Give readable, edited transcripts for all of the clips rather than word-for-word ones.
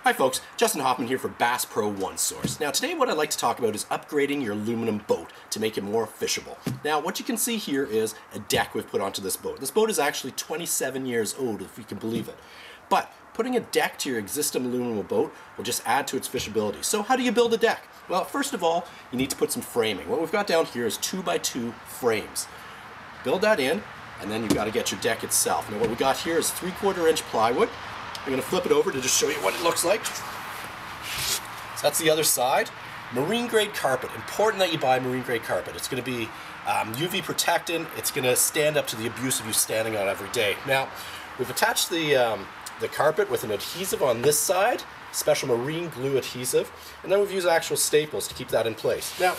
Hi folks, Justin Hoffman here for Bass Pro One Source. Now today what I'd like to talk about is upgrading your aluminum boat to make it more fishable. Now what you can see here is a deck we've put onto this boat. This boat is actually 27 years old, if you can believe it. But putting a deck to your existing aluminum boat will just add to its fishability. So how do you build a deck? Well, first of all, you need to put some framing. What we've got down here is 2x2 frames. Build that in, and then you've got to get your deck itself. Now what we got here is 3/4 inch plywood. I'm going to flip it over to just show you what it looks like. So that's the other side. Marine grade carpet. Important that you buy marine grade carpet. It's going to be UV protectant. It's going to stand up to the abuse of you standing on every day. Now, we've attached the carpet with an adhesive on this side, special marine glue adhesive, and then we've used actual staples to keep that in place. Now,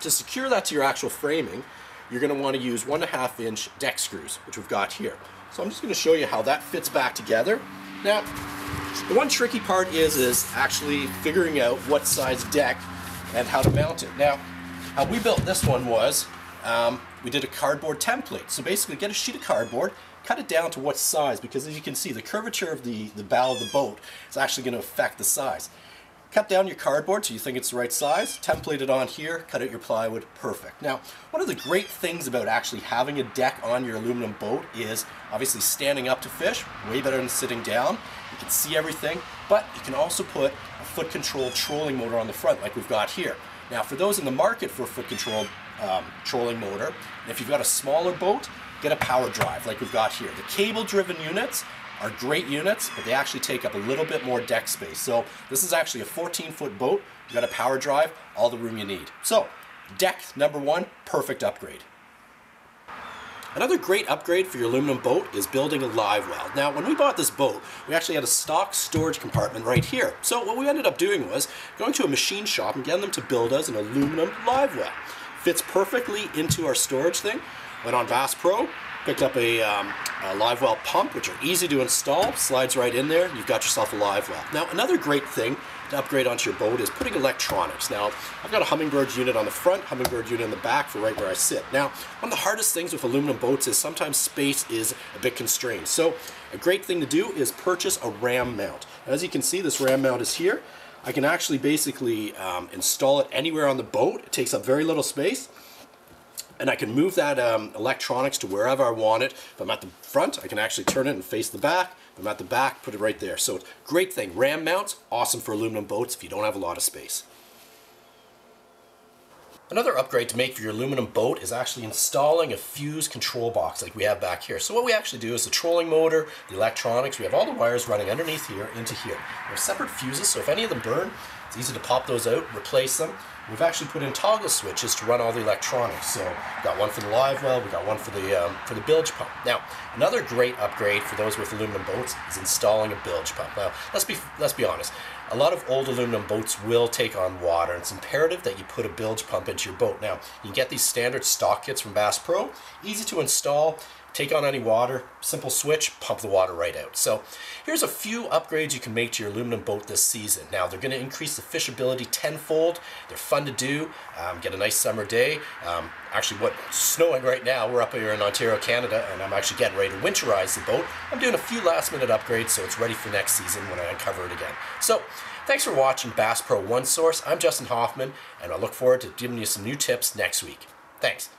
to secure that to your actual framing, you're going to want to use 1.5 inch deck screws, which we've got here. So I'm just going to show you how that fits back together. Now, the one tricky part is actually figuring out what size deck and how to mount it. Now, how we built this one was, we did a cardboard template. So basically get a sheet of cardboard, cut it down to what size, because as you can see, the curvature of the bow of the boat is actually going to affect the size. Cut down your cardboard so you think it's the right size, template it on here, cut out your plywood, perfect. Now, one of the great things about actually having a deck on your aluminum boat is obviously standing up to fish, way better than sitting down. You can see everything, but you can also put a foot controlled trolling motor on the front like we've got here. Now, for those in the market for a foot controlled trolling motor, and if you've got a smaller boat, get a power drive like we've got here. The cable driven units are great units, but they actually take up a little bit more deck space. So this is actually a 14-foot boat. You've got a power drive, all the room you need. So deck number one, perfect upgrade. Another great upgrade for your aluminum boat is building a live well. Now, when we bought this boat, we actually had a stock storage compartment right here. So what we ended up doing was going to a machine shop and getting them to build us an aluminum live well. Fits perfectly into our storage thing. Went on Bass Pro, picked up a live well pump, which are easy to install, slides right in there, you've got yourself a live well. Now, another great thing to upgrade onto your boat is putting electronics. Now, I've got a Humminbird unit on the front, Humminbird unit in the back for right where I sit. Now, one of the hardest things with aluminum boats is sometimes space is a bit constrained. So, a great thing to do is purchase a ram mount. As you can see, this ram mount is here. I can actually basically install it anywhere on the boat. It takes up very little space. And I can move that electronics to wherever I want it. If I'm at the front, I can actually turn it and face the back. If I'm at the back, put it right there. So great thing. Ram mounts, awesome for aluminum boats if you don't have a lot of space. Another upgrade to make for your aluminum boat is actually installing a fuse control box like we have back here. So what we actually do is the trolling motor, the electronics, we have all the wires running underneath here into here. They're separate fuses, so if any of them burn, it's easy to pop those out, replace them. We've actually put in toggle switches to run all the electronics. So we've got one for the live well, we've got one for the bilge pump. Now, another great upgrade for those with aluminum boats is installing a bilge pump. Now, let's be honest. A lot of old aluminum boats will take on water, and it's imperative that you put a bilge pump into your boat. Now, you can get these standard stock kits from Bass Pro, easy to install, take on any water, simple switch, pump the water right out. So here's a few upgrades you can make to your aluminum boat this season. Now, they're going to increase the fishability tenfold. They're fun to do. Get a nice summer day. Actually, what's snowing right now, we're up here in Ontario, Canada, and I'm actually getting ready to winterize the boat. I'm doing a few last-minute upgrades, so it's ready for next season when I uncover it again. So thanks for watching Bass Pro One Source. I'm Justin Hoffman, and I look forward to giving you some new tips next week. Thanks.